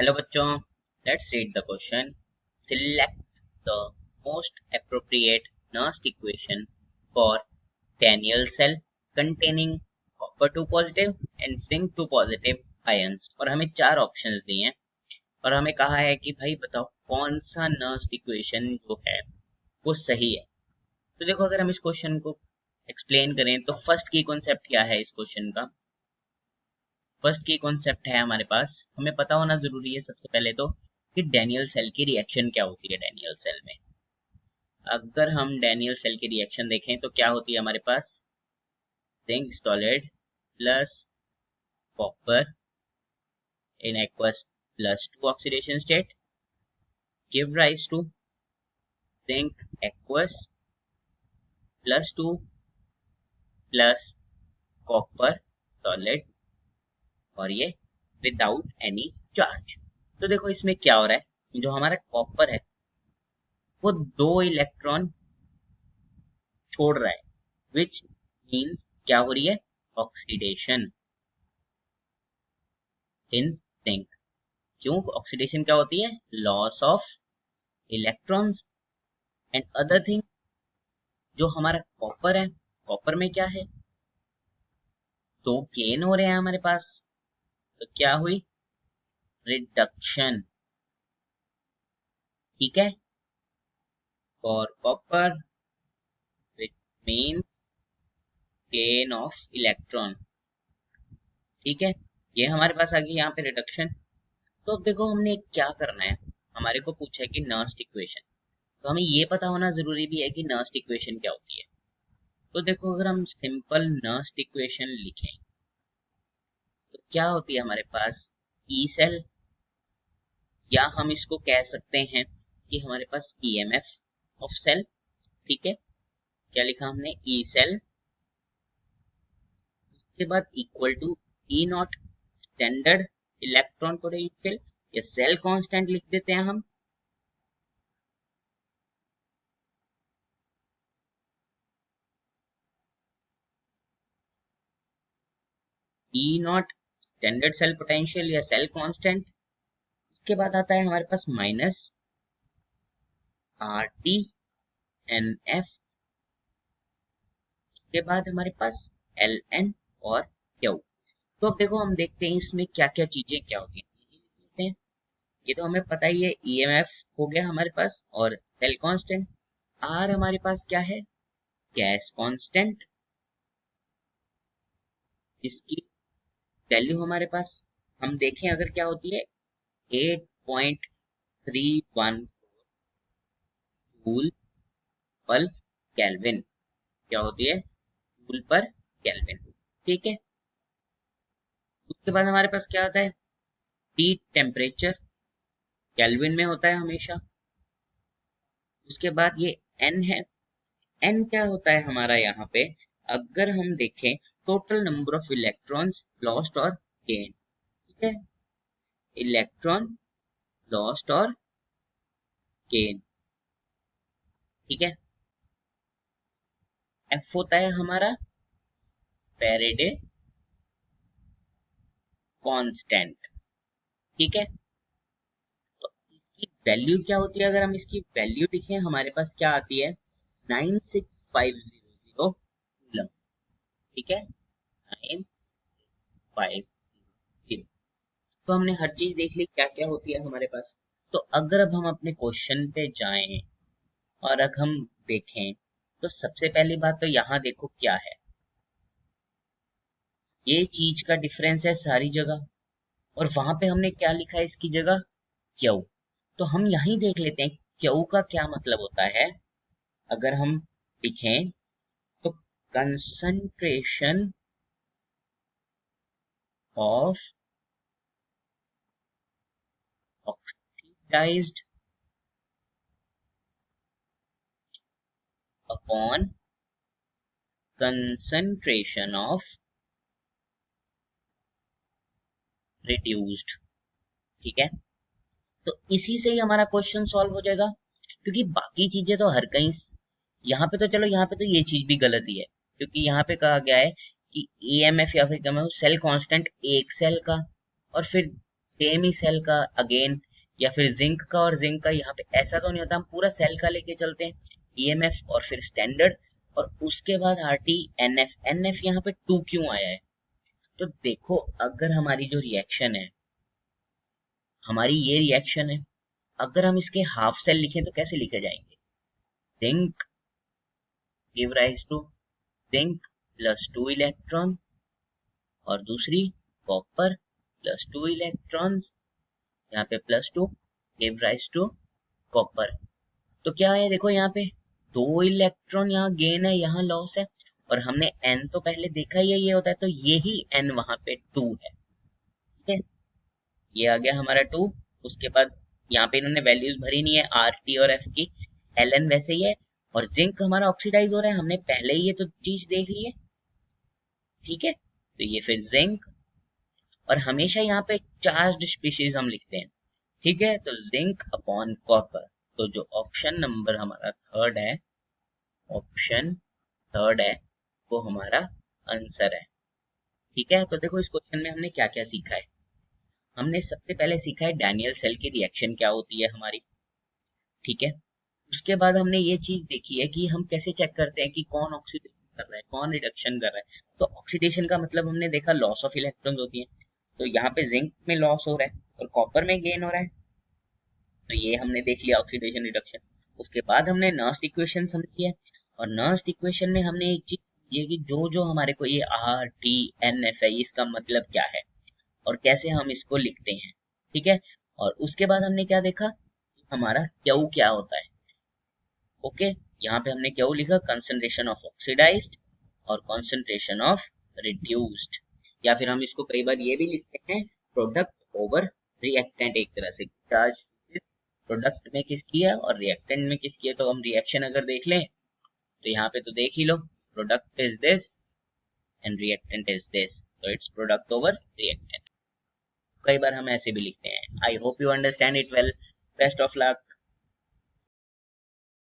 Hello बच्चों, let's read the question. Select the most appropriate Nernst equation for Daniell cell containing copper 2 positive and zinc 2 positive ions. और हमें चार options दिए हैं और हमें कहा है कि भाई बताओ कौन सा Nernst equation जो है वो सही है. तो देखो, अगर हम इस क्वेश्चन को एक्सप्लेन करें तो फर्स्ट की कॉन्सेप्ट क्या है इस क्वेश्चन का. फर्स्ट की कॉन्सेप्ट है हमारे पास, हमें पता होना जरूरी है सबसे पहले तो कि डैनियल सेल की रिएक्शन क्या होती है. डैनियल सेल में अगर हम डैनियल सेल की रिएक्शन देखें तो क्या होती है हमारे पास. Zinc solid plus copper in aqueous plus 2 oxidation state give rise to zinc aqueous plus 2 plus copper solid और ये विदाउट एनी चार्ज. तो देखो इसमें क्या हो रहा है, जो हमारा कॉपर है वो दो इलेक्ट्रॉन छोड़ रहा है, विच मीन्स क्या हो रही है, ऑक्सीडेशन इन जिंक. क्यों ऑक्सीडेशन क्या होती है, loss of electrons. And other thing, जो हमारा कॉपर है, कॉपर में क्या है, दो गेन हो रहे हैं हमारे पास. तो क्या हुई, रिडक्शन. ठीक है, for copper which means gain of electron. ठीक है, ये हमारे पास आ गई यहाँ पे रिडक्शन. तो अब देखो हमने क्या करना है, हमारे को पूछा है कि नर्स्ट इक्वेशन, तो हमें ये पता होना जरूरी भी है कि नर्स्ट इक्वेशन क्या होती है. तो देखो अगर हम सिंपल नर्स्ट इक्वेशन लिखें तो क्या होती है हमारे पास, ई सेल, या हम इसको कह सकते हैं कि हमारे पास ईएमएफ ऑफ सेल. ठीक है, क्या लिखा हमने, ई सेल. उसके बाद equal to E naught standard electron potential, या सेल कांस्टेंट लिख देते हैं हम. E naught standard cell potential या सेल कांस्टेंट. उसके बाद आता है हमारे पास minus R T N F. उसके बाद हमारे पास एल एन और क्यू. तो अब देखो हम देखते हैं इसमें क्या क्या चीजें क्या होती हैं. ये तो हमें पता ही है, ईएमएफ हो गया हमारे पास, और सेल कांस्टेंट. आर हमारे पास क्या है, गैस कांस्टेंट, जिसकी वैल्यू हमारे पास हम देखें अगर क्या होती है, 8.314 जूल पर केल्विन. क्या होती है, जूल पर केल्विन. ठीक है, उसके बाद हमारे पास क्या आता है, टी टेम्परेचर, केल्विन में होता है हमेशा. उसके बाद ये एन है. एन क्या होता है हमारा यहाँ पे, अगर हम देखें total number of electrons lost और गेन. ठीक है, इलेक्ट्रॉन लॉस्ट और गेन. ठीक है, एफ होता है हमारा फैराडे कांस्टेंट. ठीक है, तो इसकी वैल्यू क्या होती है, अगर हम इसकी वैल्यू लिखें हमारे पास क्या आती है, 96500 कूलम. ठीक है, 950. तो हमने हर चीज देख ली क्या क्या होती है हमारे पास. तो अगर अब हम अपने क्वेश्चन पे जाएं और अगर हम देखें तो सबसे पहली बात तो यहाँ देखो क्या है, ये चीज का डिफरेंस है सारी जगह, और वहां पे हमने क्या लिखा है इसकी जगह, क्यू. तो हम यहीं देख लेते हैं क्यू का क्या मतलब होता है. अगर हम लिखें तो concentration of oxidised upon concentration of reduced. ठीक है, तो इसी से ही हमारा क्वेश्चन सॉल्व हो जाएगा, क्योंकि बाकी चीजें तो हर कहीं यहाँ पे तो चलो, यहाँ पे तो ये चीज भी गलत ही है, क्योंकि यहाँ पे कहा गया है कि एएमएफ या फिर क्या सेल कांस्टेंट एक सेल का, और फिर सेम ही सेल का अगेन, या फिर जिंक का और जिंक का, यहाँ पे ऐसा तो नहीं होता, हम पूरा सेल का लेके चलते हैं, ईएमएफ और फिर स्टैंडर्ड, और उसके बाद आरटी एनएफ। एनएफ यहाँ पे 2 क्यों आया है? तो देखो, अगर हमारी जो रिएक्शन है, हमारी ये रिएक्शन है, अगर हम इसके हाफ सेल लिखें तो कैसे लिखे जाएंगे? Zinc give rise to zinc plus 2 electron, और दूसरी कॉपर प्लस 2 इलेक्ट्रॉन्स, यहाँ पे plus 2 give rise to copper. तो क्या है, देखो यहाँ पे 2 इलेक्ट्रॉन यहाँ गेन है, यहाँ लॉस है, और हमने n तो पहले देखा ही है ये होता है, तो ये ही n वहां पे 2 है। ठीक है, ये आ गया हमारा 2। उसके बाद यहाँ पे इन्होंने वैल्यूज भरी नहीं है आर टी और एफ की, एल एन वैसे ही है, और जिंक हमारा ऑक्सीडाइज हो रहा है, हमने पहले ही ये तो चीज देख ली है। ठीक है, तो ये फिर जिंक, और हमेशा यहाँ पे चार्ज्ड स्पीशीज हम लिखते हैं। ठीक है, तो जिंक अपॉन कॉपर, तो जो ऑप्शन नंबर हमारा थर्ड है, ऑप्शन थर्ड है, वो हमारा आंसर है। ठीक है, तो देखो इस क्वेश्चन में हमने क्या क्या सीखा है। हमने सबसे पहले सीखा है डैनियल सेल की रिएक्शन क्या होती है हमारी। ठीक है, उसके बाद हमने ये चीज देखी है कि हम कैसे चेक करते हैं कि कौन ऑक्सीडेशन कर रहा है, कौन रिडक्शन कर रहा है। तो ऑक्सीडेशन का मतलब हमने देखा लॉस ऑफ इलेक्ट्रॉन्स होती है, तो यहाँ पे जिंक में लॉस हो रहा है और कॉपर में गेन हो रहा है, तो ये हमने देख लिया ऑक्सीडेशन रिडक्शन। उसके बाद हमने नर्स्ट इक्वेशन समझी है, और नर्स्ट इक्वेशन में हमने एक चीज ये कि जो जो हमारे को ये आर टी एन एफ है, इसका मतलब क्या है और कैसे हम इसको लिखते हैं। ठीक है, और उसके बाद हमने क्या देखा, हमारा क्यू क्या होता है। ओके, यहाँ पे हमने क्यू लिखा, कंसंट्रेशन ऑफ ऑक्सीडाइज्ड और कंसंट्रेशन ऑफ रिड्यूस्ड, या फिर हम इसको कई बार ये भी लिखते हैं प्रोडक्ट ओवर रिएक्टेंट, एक तरह से चार्ज प्रोडक्ट में किसकी है और रिएक्टेंट में किसकी है। तो हम रिएक्शन अगर देख लें तो यहाँ पे तो देख ही लो, product is this and reactant is this, तो इट्स प्रोडक्ट ओवर रिएक्टेंट। कई बार हम ऐसे भी लिखते हैं। I hope you understand it well. Best of luck.